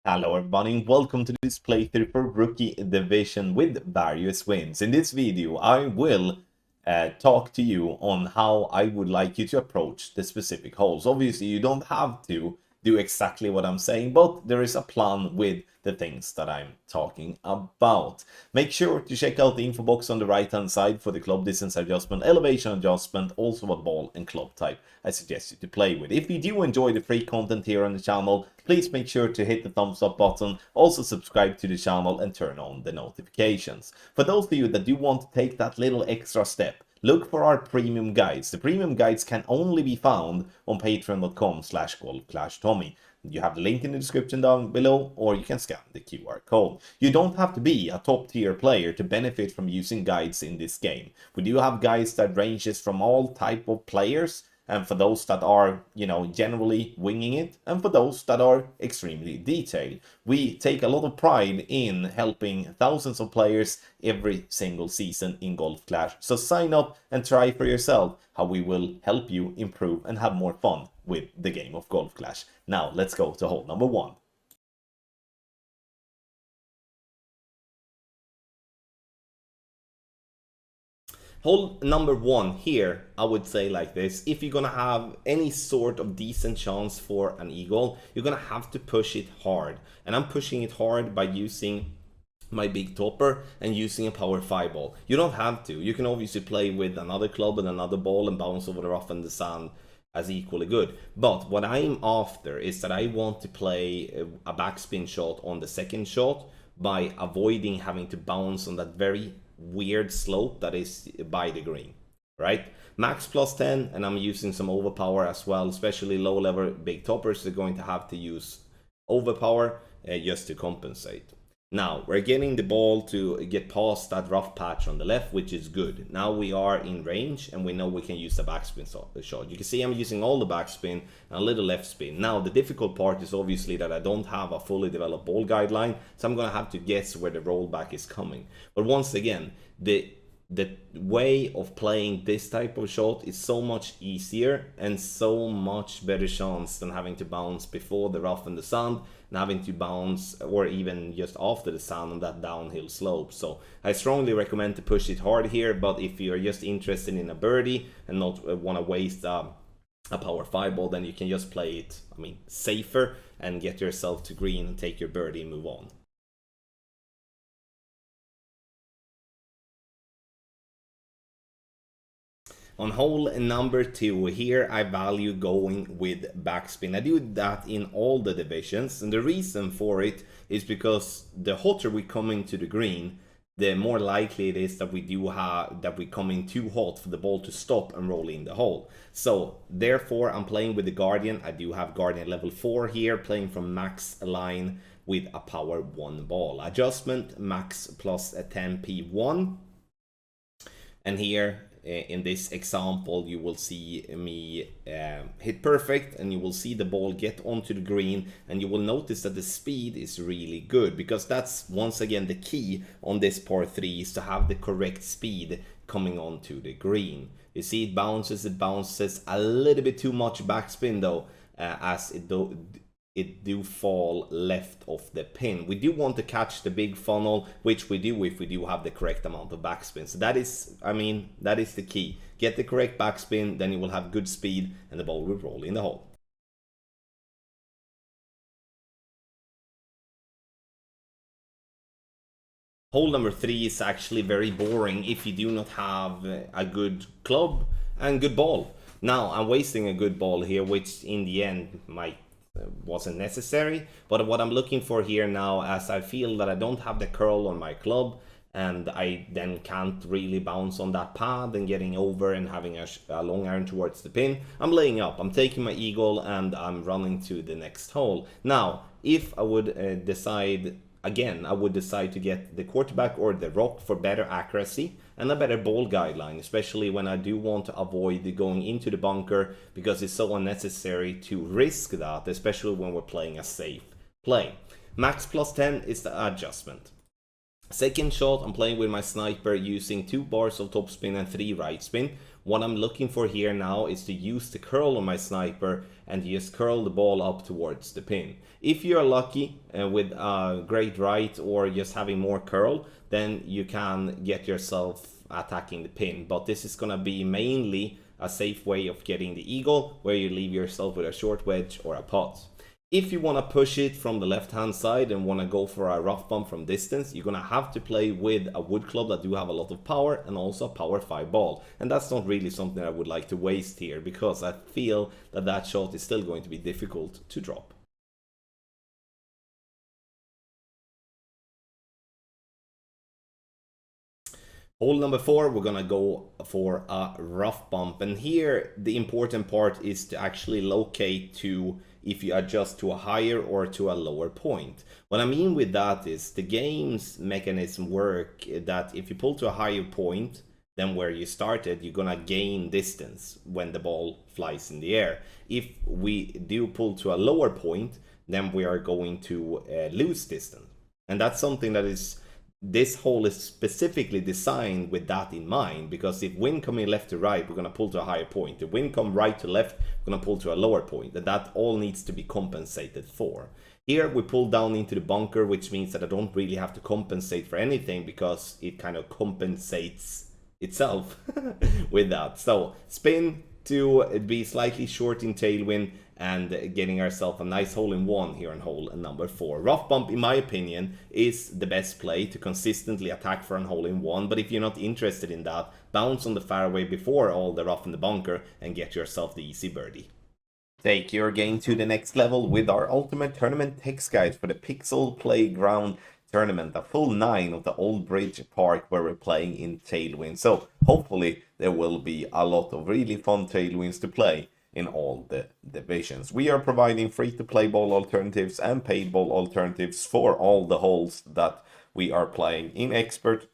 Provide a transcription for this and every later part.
Hello everybody and welcome to this playthrough for Rookie Division with various wins. In this video I will talk to you on how I would like you to approach the specific holes. Obviously you don't have to do exactly what I'm saying, but there is a plan with the things that I'm talking about. Make sure to check out the info box on the right hand side for the club distance adjustment, elevation adjustment, also what ball and club type I suggest you to play with. If you do enjoy the free content here on the channel, please make sure to hit the thumbs up button, also subscribe to the channel and turn on the notifications. For those of you that do want to take that little extra step, look for our premium guides. The premium guides can only be found on patreon.com/golf-tommy. You have the link in the description down below, or you can scan the QR code. You don't have to be a top tier player to benefit from using guides in this game. We do have guides that ranges from all type of players, and for those that are, generally winging it, and for those that are extremely detailed. We take a lot of pride in helping thousands of players every single season in Golf Clash. So sign up and try for yourself how we will help you improve and have more fun with the game of Golf Clash. Now let's go to hole number 1. Hole number 1 here, I would say like this: if you're gonna have any sort of decent chance for an eagle, you're gonna have to push it hard. And I'm pushing it hard by using my big topper and using a power 5 ball. You don't have to. You can obviously play with another club and another ball and bounce over the rough and the sand as equally good. But what I'm after is that I want to play a backspin shot on the second shot by avoiding having to bounce on that very weird slope that is by the green, right? Max plus 10, and I'm using some overpower as well, especially low level big toppers are going to have to use overpower just to compensate. Now we're getting the ball to get past that rough patch on the left, which is good. Now we are in range and we know we can use the backspin shot. You can see I'm using all the backspin and a little left spin. Now the difficult part is obviously that I don't have a fully developed ball guideline, so I'm gonna have to guess where the rollback is coming. But once again, the way of playing this type of shot is so much easier and so much better chance than having to bounce before the rough and the sand and having to bounce or even just after the sand on that downhill slope. So I strongly recommend to push it hard here, but if you're just interested in a birdie and not want to waste a power 5 ball, then you can just play it, safer and get yourself to green and take your birdie and move on. On hole number 2 here, I value going with backspin. I do that in all the divisions, and the reason for it is because the hotter we come into the green, the more likely it is that we come in too hot for the ball to stop and roll in the hole. So therefore I'm playing with the Guardian. I do have Guardian level 4 here, playing from max line with a power 1 ball. Adjustment max plus a 10 P1. And here in this example you will see me hit perfect, and you will see the ball get onto the green, and you will notice that the speed is really good, because that's once again the key on this par 3 is to have the correct speed coming onto the green. You see it bounces a little bit too much backspin though, as it do fall left of the pin. We do want to catch the big funnel, which we do if we do have the correct amount of backspin. So that is the key. Get the correct backspin, then you will have good speed and the ball will roll in the hole. Hole number 3 is actually very boring if you do not have a good club and good ball. Now I'm wasting a good ball here, which in the end wasn't necessary, but what I'm looking for here now, as I feel that I don't have the curl on my club and I then can't really bounce on that pad and getting over and having a long iron towards the pin, I'm laying up, I'm taking my eagle and I'm running to the next hole. Now if I would decide again, I would decide to get the quarterback or the rock for better accuracy and a better ball guideline, especially when I do want to avoid going into the bunker, because it's so unnecessary to risk that, especially when we're playing a safe play. Max plus 10 is the adjustment. Second shot, I'm playing with my sniper using 2 bars of topspin and 3 right spin. What I'm looking for here now is to use the curl on my sniper and just curl the ball up towards the pin. If you're lucky with a great right or just having more curl, then you can get yourself attacking the pin. But this is gonna be mainly a safe way of getting the eagle, where you leave yourself with a short wedge or a pot. If you want to push it from the left hand side and want to go for a rough bump from distance, you're going to have to play with a wood club that do have a lot of power and also a power 5 ball. And that's not really something I would like to waste here, because I feel that that shot is still going to be difficult to drop. Hole number 4, we're gonna go for a rough bump, and here the important part is to actually locate to if you adjust to a higher or to a lower point. What I mean with that is the game's mechanism work that if you pull to a higher point than where you started, you're gonna gain distance when the ball flies in the air. If we do pull to a lower point, then we are going to lose distance, and that's something that is, this hole is specifically designed with that in mind, because if wind coming left to right, we're going to pull to a higher point. If wind come right to left, we're going to pull to a lower point, and that all needs to be compensated for. Here we pull down into the bunker, which means that I don't really have to compensate for anything, because it kind of compensates itself with that. So spin to be slightly short in tailwind, and getting ourselves a nice hole-in-one here on hole number 4. Rough bump, in my opinion, is the best play to consistently attack for an hole-in-one, but if you're not interested in that, bounce on the fairway before all the rough in the bunker and get yourself the easy birdie. Take your game to the next level with our ultimate tournament text guide for the Pixel Playground tournament, a full 9 of the Old Bridge Park where we're playing in Tailwind. So hopefully there will be a lot of really fun Tailwinds to play in all the divisions. We are providing free-to-play ball alternatives and paid ball alternatives for all the holes that we are playing in Expert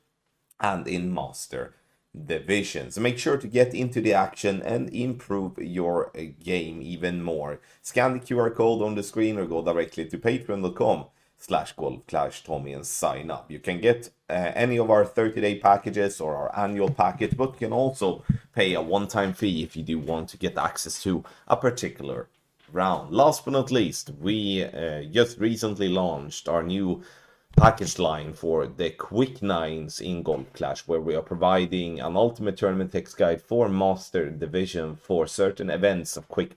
and in Master divisions. Make sure to get into the action and improve your game even more. Scan the QR code on the screen or go directly to patreon.com/golfclashtommy and sign up. You can get any of our 30-day packages or our annual package, but you can also pay a one-time fee if you do want to get access to a particular round. Last but not least, we just recently launched our new package line for the Quick Nines in Golf Clash, where we are providing an ultimate tournament text guide for Master Division for certain events of Quick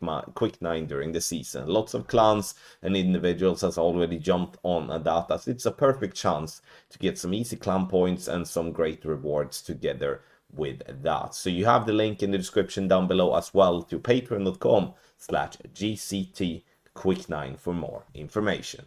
Nine during the season. Lots of clans and individuals has already jumped on that, as it's a perfect chance to get some easy clan points and some great rewards together with that. So you have the link in the description down below as well to patreon.com/GCT Quick9 for more information.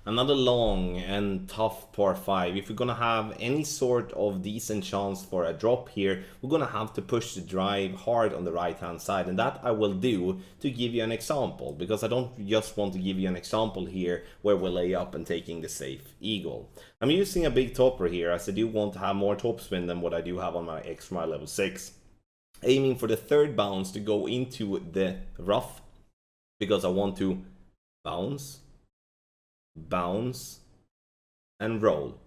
Another long and tough par 5. If we're gonna have any sort of decent chance for a drop here, we're gonna have to push the drive hard on the right hand side, and that I will do to give you an example, because I don't just want to give you an example here where we lay up and taking the safe eagle. I'm using a big topper here, as I do want to have more topspin than what I do have on my Extra level 6. Aiming for the third bounce to go into the rough, because I want to bounce, and roll,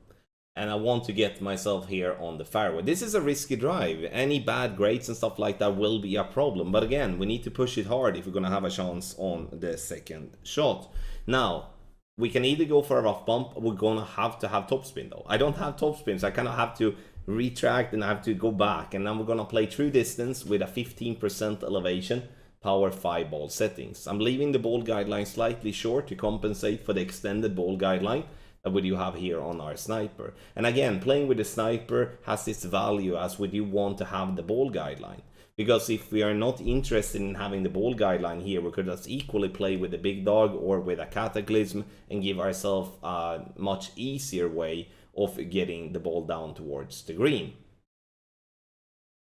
and I want to get myself here on the fairway. This is a risky drive. Any bad grades and stuff like that will be a problem, but again, we need to push it hard if we're gonna have a chance on the second shot. Now we can either go for a rough bump, or we're gonna have to have topspin though. I don't have topspin, so I kind of have to retract and I have to go back, and then we're gonna play true distance with a 15% elevation, power 5 ball settings. I'm leaving the ball guideline slightly short to compensate for the extended ball guideline that we do have here on our sniper. And again, playing with the sniper has its value, as we do want to have the ball guideline. Because if we are not interested in having the ball guideline here, we could just equally play with the big dog or with a cataclysm and give ourselves a much easier way of getting the ball down towards the green.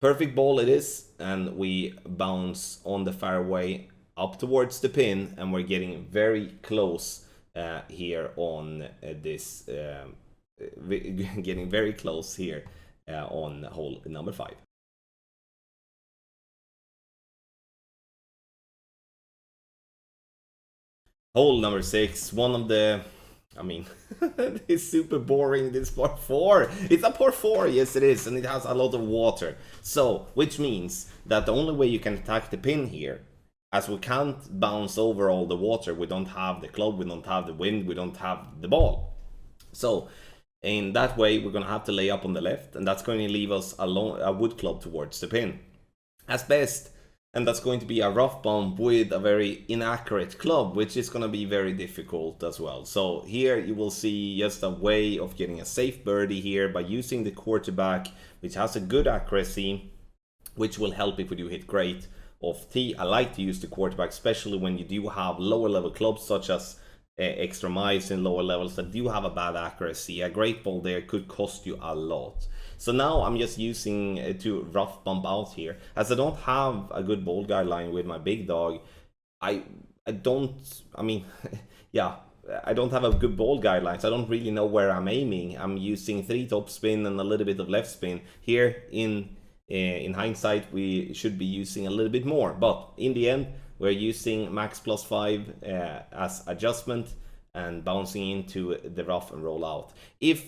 Perfect ball it is, and we bounce on the fairway up towards the pin, and we're getting very close here on this, getting very close here on hole number 5. Hole number 6, one of the, I mean, it's super boring, this par 4. It's a par 4, yes it is, and it has a lot of water. So, which means that the only way you can attack the pin here, as we can't bounce over all the water, we don't have the club, we don't have the wind, we don't have the ball. So, in that way, we're going to have to lay up on the left, and that's going to leave us a wood club towards the pin. As best, and that's going to be a rough bump with a very inaccurate club, which is going to be very difficult as well. So here you will see just a way of getting a safe birdie here by using the quarterback, which has a good accuracy, which will help if we do hit great off tee. I like to use the quarterback, especially when you do have lower level clubs such as extra miles in lower levels that do have a bad accuracy. A great ball there could cost you a lot. So now I'm just using to rough bump out here. As I don't have a good ball guideline with my big dog, I don't have a good ball guidelines. I don't really know where I'm aiming. I'm using 3 top spin and a little bit of left spin. Here in hindsight, we should be using a little bit more, but in the end, we're using max +5 as adjustment and bouncing into the rough and roll out. If,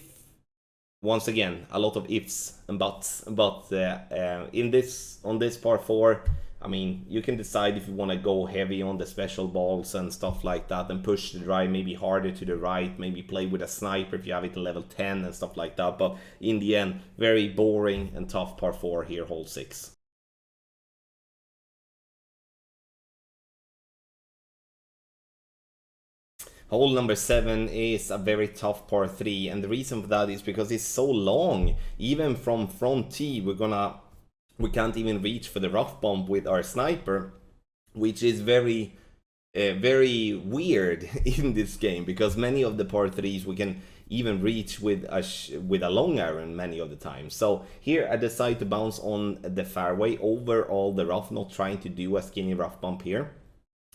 once again, a lot of ifs and buts, but on this par 4, I mean, you can decide if you want to go heavy on the special balls and stuff like that and push the drive maybe harder to the right, maybe play with a sniper if you have it to level 10 and stuff like that. But in the end, very boring and tough par 4 here, hole 6. Hole number 7 is a very tough par 3, and the reason for that is because it's so long. Even from front tee, we can't even reach for the rough bump with our sniper, which is very weird in this game, because many of the par 3s we can even reach with a long iron many of the time. So here I decide to bounce on the fairway over all the rough, not trying to do a skinny rough bump here,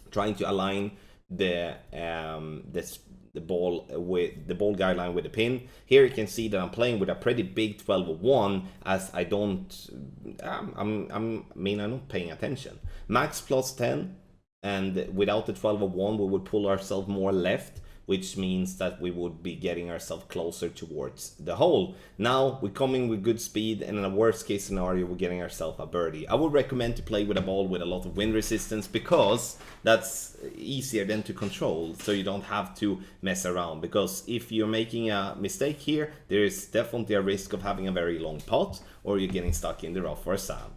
trying to align the ball with the ball guideline with the pin. Here you can see that I'm playing with a pretty big 12-1, as I I'm not paying attention. Max +10, and without the 12-1 we would pull ourselves more left, which means that we would be getting ourselves closer towards the hole. Now we're coming with good speed, and in a worst case scenario we're getting ourselves a birdie. I would recommend to play with a ball with a lot of wind resistance, because that's easier than to control, so you don't have to mess around. Because if you're making a mistake here, there is definitely a risk of having a very long putt, or you're getting stuck in the rough or sand.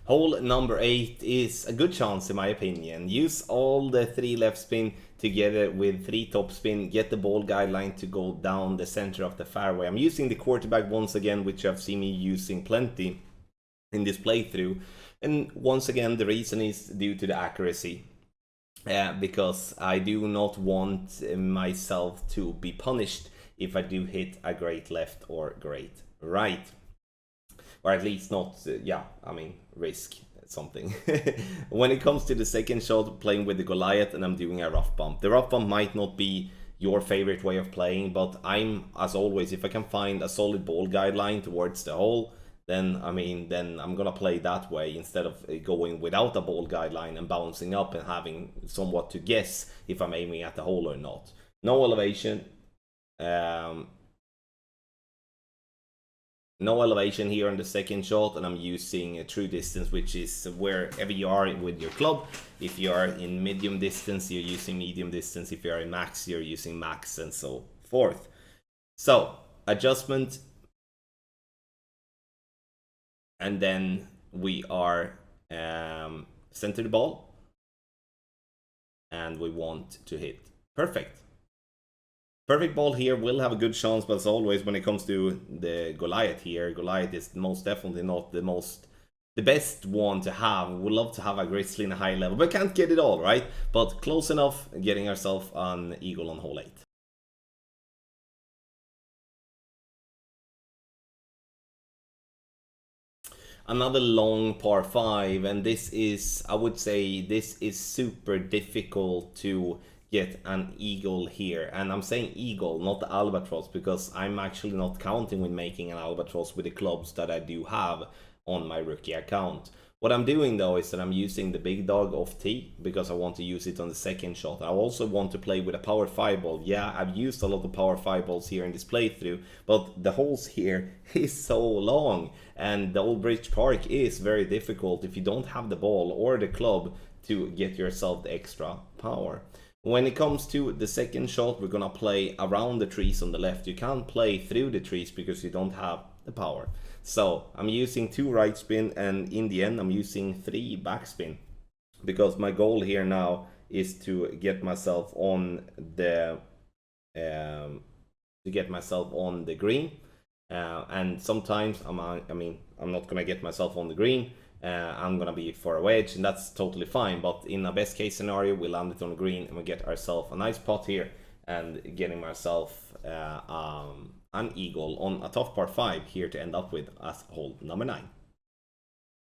Hole number 8 is a good chance in my opinion. Use all the 3 left spin together with 3 top spin, get the ball guideline to go down the center of the fairway. I'm using the quarterback once again, which I've seen me using plenty in this playthrough. And once again, the reason is due to the accuracy. Because I do not want myself to be punished if I do hit a great left or great right. Or at least not, risk something. When it comes to the second shot, playing with the Goliath, and I'm doing a rough bump. The rough bump might not be your favorite way of playing, but as always, if I can find a solid ball guideline towards the hole, then I'm gonna play that way instead of going without a ball guideline and bouncing up and having somewhat to guess if I'm aiming at the hole or not. No elevation. No elevation here on the second shot, and I'm using a true distance, which is wherever you are with your club. If you are in medium distance, you're using medium distance. If you are in max, you're using max, and so forth. So, adjustment. And then we are center the ball. And we want to hit perfect. Perfect ball here will have a good chance, but as always, when it comes to the Goliath here, Goliath is most definitely not the best one to have. We would love to have a Grizzly in a high level, but can't get it all, right? But close enough, getting ourselves an eagle on hole 8. Another long par 5, and this is, I would say, this is super difficult to get an eagle here. And I'm saying eagle, not the albatross, because I'm actually not counting with making an albatross with the clubs that I do have. on my rookie account. What I'm doing though is that I'm using the big dog off tee because I want to use it on the second shot. I also want to play with a power 5 ball. Yeah, I've used a lot of power 5 balls here in this playthrough, but the holes here is so long, and the Old Bridge Park is very difficult if you don't have the ball or the club to get yourself the extra power. When it comes to the second shot, we're gonna play around the trees on the left. You can't play through the trees because you don't have the power. So I'm using 2 right spin, and in the end I'm using 3 backspin, because my goal here now is to get myself on the green. And sometimes I'm not gonna get myself on the green. I'm gonna be for a wedge, and that's totally fine. But in a best case scenario, we land it on the green and we get ourselves a nice pot here, and getting myself an eagle on a tough par 5 here to end up with as hole number 9.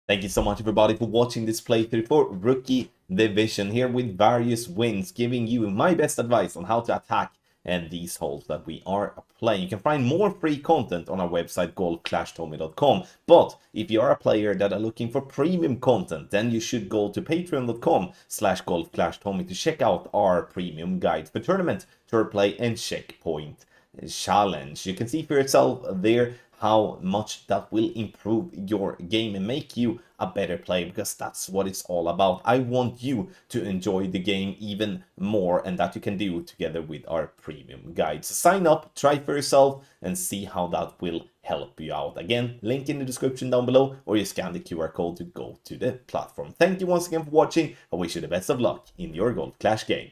Thank you so much everybody for watching this playthrough for Rookie Division, here with various wins, giving you my best advice on how to attack and these holes that we are playing. You can find more free content on our website golfclashtommy.com, but if you are a player that are looking for premium content, then you should go to patreon.com/golfclashtommy to check out our premium guides for tournament, tour play and checkpoint challenge. You can see for yourself there how much that will improve your game and make you a better player, because that's what it's all about. I want you to enjoy the game even more, and that you can do together with our premium guides. Sign up, try for yourself, and see how that will help you out. Again, link in the description down below, or you scan the QR code to go to the platform. Thank you once again for watching. I wish you the best of luck in your Golf Clash game.